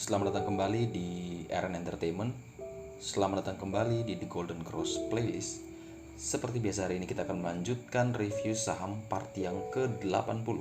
Selamat datang kembali di RN Entertainment. Selamat datang kembali di The Golden Cross Playlist. Seperti biasa, hari ini kita akan melanjutkan review saham part yang ke-80.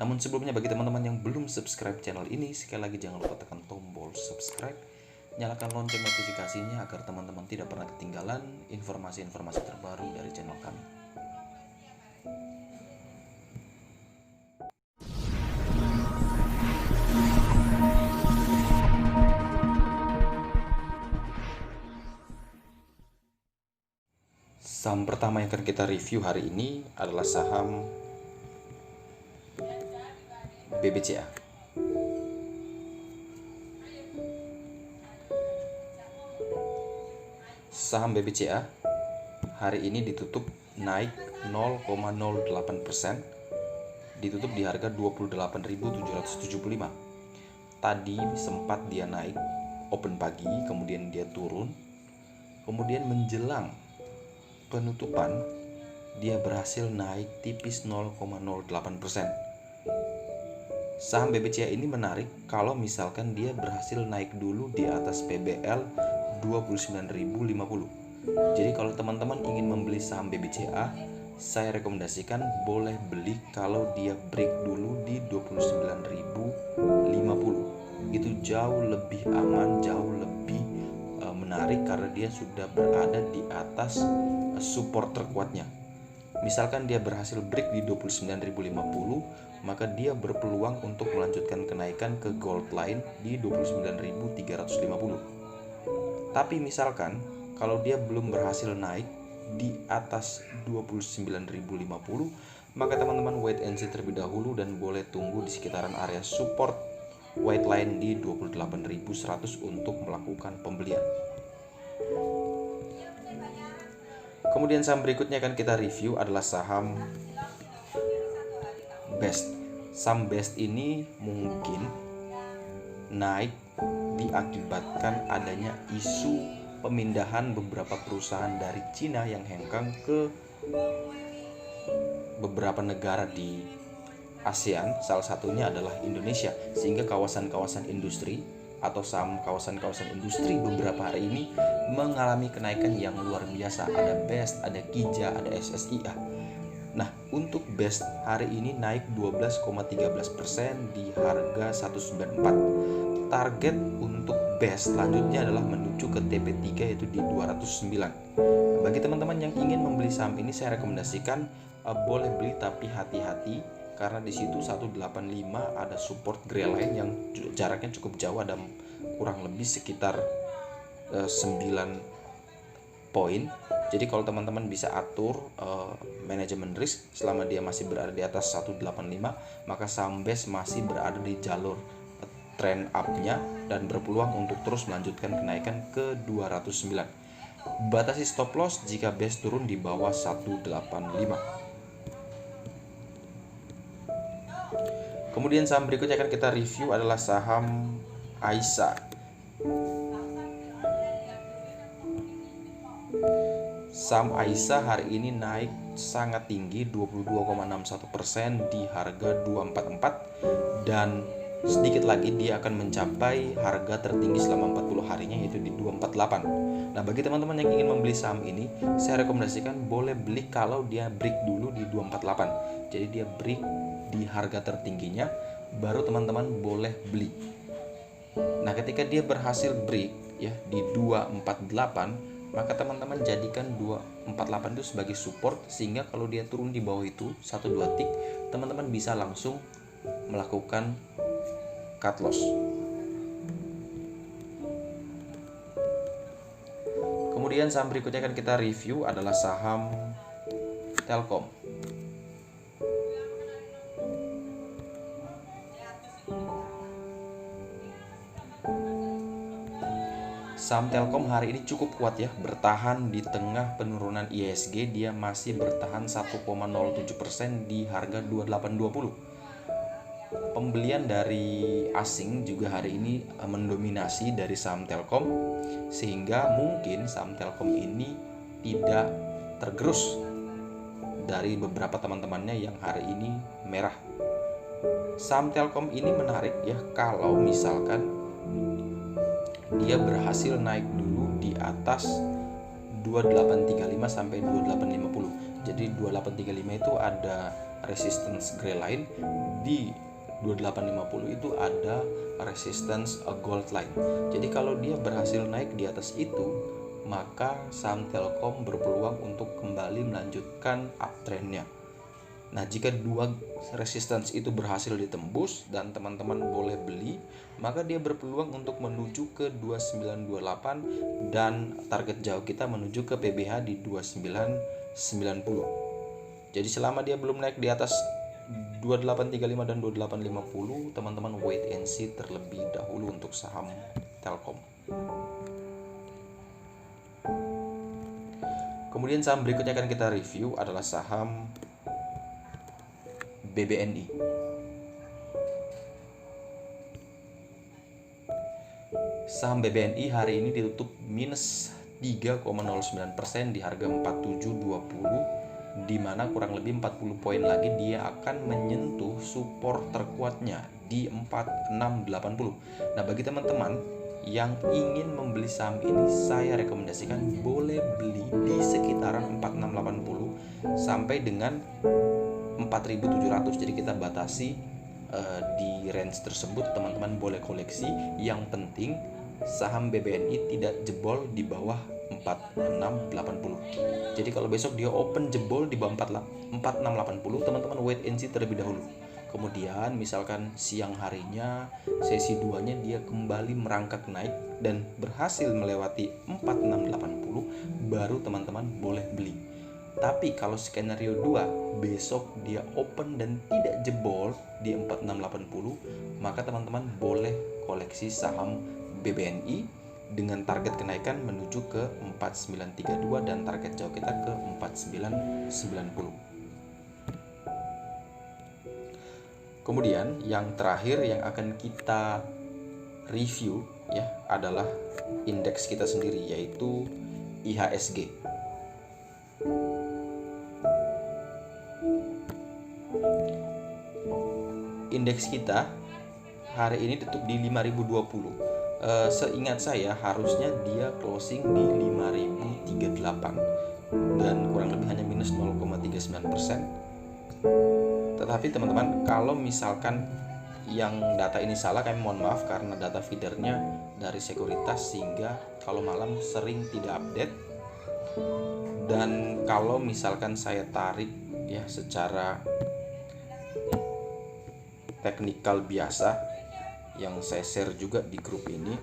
Namun sebelumnya, bagi teman-teman yang belum subscribe channel ini, sekali lagi jangan lupa tekan tombol subscribe, nyalakan lonceng notifikasinya agar teman-teman tidak pernah ketinggalan informasi-informasi terbaru dari channel kami. Saham pertama yang akan kita review hari ini adalah saham BBCA. Saham BBCA hari ini ditutup naik 0,08%, ditutup di harga 28.775. Tadi sempat dia naik open pagi, kemudian dia turun, kemudian menjelang penutupan dia berhasil naik tipis 0,08%. Saham BBCA ini menarik kalau misalkan dia berhasil naik dulu di atas PBL 29.050. Jadi kalau teman-teman ingin membeli saham BBCA, saya rekomendasikan boleh beli kalau dia break dulu di 29.050. Itu jauh lebih aman, jauh lebih menarik karena dia sudah berada di atas support terkuatnya. Misalkan dia berhasil break di 29.050, maka dia berpeluang untuk melanjutkan kenaikan ke gold line di 29.350. Tapi misalkan kalau dia belum berhasil naik di atas 29.050, maka teman-teman wait and see terlebih dahulu dan boleh tunggu di sekitaran area support white line di 28.100 untuk melakukan pembelian. Kemudian saham berikutnya akan kita review adalah saham BEST. Saham BEST ini mungkin naik diakibatkan adanya isu pemindahan beberapa perusahaan dari Cina yang hengkang ke beberapa negara di ASEAN, salah satunya adalah Indonesia, sehingga kawasan-kawasan industri atau saham kawasan-kawasan industri beberapa hari ini mengalami kenaikan yang luar biasa. Ada BEST, ada KIJA, ada SSIA. Nah, untuk BEST hari ini naik 12,13% di harga 194. Target untuk BEST selanjutnya adalah menuju ke TP3 yaitu di 209. Bagi teman-teman yang ingin membeli saham ini, saya rekomendasikan boleh beli tapi hati-hati karena di situ 185 ada support grey line yang jaraknya cukup jauh, ada kurang lebih sekitar 9 poin. Jadi kalau teman-teman bisa atur manajemen risk selama dia masih berada di atas 185, maka saham BEST masih berada di jalur trend up-nya dan berpeluang untuk terus melanjutkan kenaikan ke 209. Batasi stop loss jika BEST turun di bawah 185. Kemudian saham berikutnya akan kita review adalah saham AISA. Saham AISA hari ini naik sangat tinggi 22,61% di harga 244, dan sedikit lagi dia akan mencapai harga tertinggi selama 40 harinya yaitu di 248. Nah, bagi teman-teman yang ingin membeli saham ini, saya rekomendasikan boleh beli kalau dia break dulu di 248. Jadi dia break di harga tertingginya, baru teman-teman boleh beli. Nah, ketika dia berhasil break ya di 248, maka teman-teman jadikan 248 itu sebagai support, sehingga kalau dia turun di bawah itu 1-2 tick, teman-teman bisa langsung melakukan cut loss. Kemudian saham berikutnya akan kita review adalah saham Telkom. Saham Telkom hari ini cukup kuat ya, bertahan di tengah penurunan IHSG, dia masih bertahan 1,07% di harga 2820. Pembelian dari asing juga hari ini mendominasi dari saham Telkom, sehingga mungkin saham Telkom ini tidak tergerus dari beberapa teman-temannya yang hari ini merah. Saham Telkom ini menarik ya kalau misalkan dia berhasil naik dulu di atas 2835 sampai 2850. Jadi 2835 itu ada resistance gray line, di 2850 itu ada resistance gold line. Jadi kalau dia berhasil naik di atas itu, maka saham Telkom berpeluang untuk kembali melanjutkan uptrendnya. Nah, jika dua resistance itu berhasil ditembus dan teman-teman boleh beli, maka dia berpeluang untuk menuju ke 2928 dan target jauh kita menuju ke PBH di 2990. Jadi selama dia belum naik di atas 2835 dan 2850, teman-teman wait and see terlebih dahulu untuk saham Telkom. Kemudian saham berikutnya akan kita review adalah saham BBNI. Saham BBNI hari ini ditutup minus 3,09% di harga 4720, di mana kurang lebih 40 poin lagi dia akan menyentuh support terkuatnya di 4680. Nah, bagi teman-teman yang ingin membeli saham ini, saya rekomendasikan boleh beli di sekitaran 4680 sampai dengan 4700. Jadi kita batasi di range tersebut, teman-teman boleh koleksi. Yang penting saham BBNI tidak jebol di bawah 4680. Jadi kalau besok dia open jebol di bawah 4680, teman-teman wait and see terlebih dahulu. Kemudian misalkan siang harinya sesi 2-nya dia kembali merangkak naik dan berhasil melewati 4680, baru teman-teman boleh beli. Tapi kalau skenario 2, besok dia open dan tidak jebol di 4680, maka teman-teman boleh koleksi saham BBNI dengan target kenaikan menuju ke 4932 dan target jauh kita ke 4990. Kemudian yang terakhir yang akan kita review ya adalah indeks kita sendiri, yaitu IHSG. Indeks kita hari ini tutup di 5020. Seingat saya harusnya dia closing di 5038 dan kurang lebih hanya minus 0,39%. Tetapi teman-teman, kalau misalkan yang data ini salah, kami mohon maaf karena data feedernya dari sekuritas sehingga kalau malam sering tidak update. Dan kalau misalkan saya tarik ya secara teknikal biasa yang saya share juga di grup ini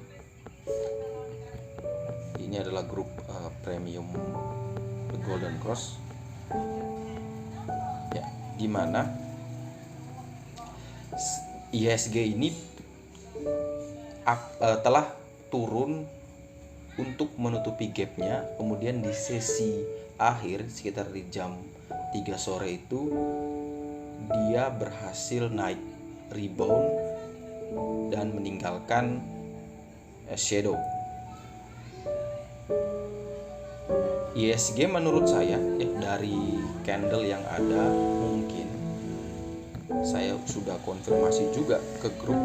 adalah grup premium The Golden Cross ya, dimana IHSG ini telah turun untuk menutupi gapnya. Kemudian di sesi akhir sekitar di jam 3 sore itu dia berhasil naik rebound dan meninggalkan shadow. IHSG menurut saya ya, dari candle yang ada, mungkin saya sudah konfirmasi juga ke grup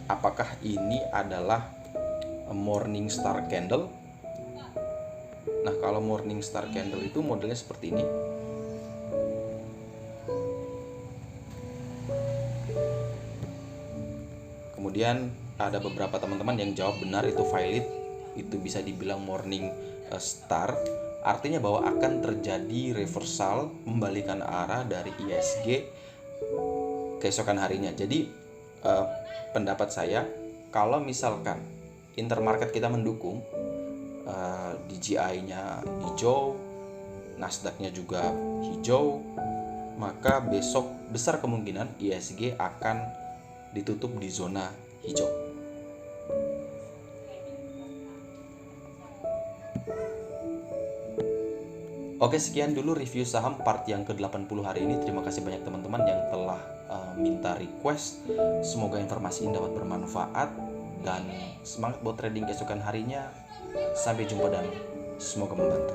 apakah ini adalah morning star candle. Nah, kalau morning star candle itu modelnya seperti ini. Kemudian ada beberapa teman-teman yang jawab benar itu valid, itu bisa dibilang morning star, artinya bahwa akan terjadi reversal, membalikan arah dari IHSG keesokan harinya. Jadi pendapat saya, kalau misalkan intermarket kita mendukung, DJI-nya hijau, Nasdaq-nya juga hijau, maka besok besar kemungkinan IHSG akan ditutup di zona hijau. Oke, sekian dulu review saham part yang ke-80 hari ini. Terima kasih banyak teman-teman yang telah minta request. Semoga informasi ini dapat bermanfaat dan semangat buat trading keesokan harinya. Sampai jumpa dan semoga membantu.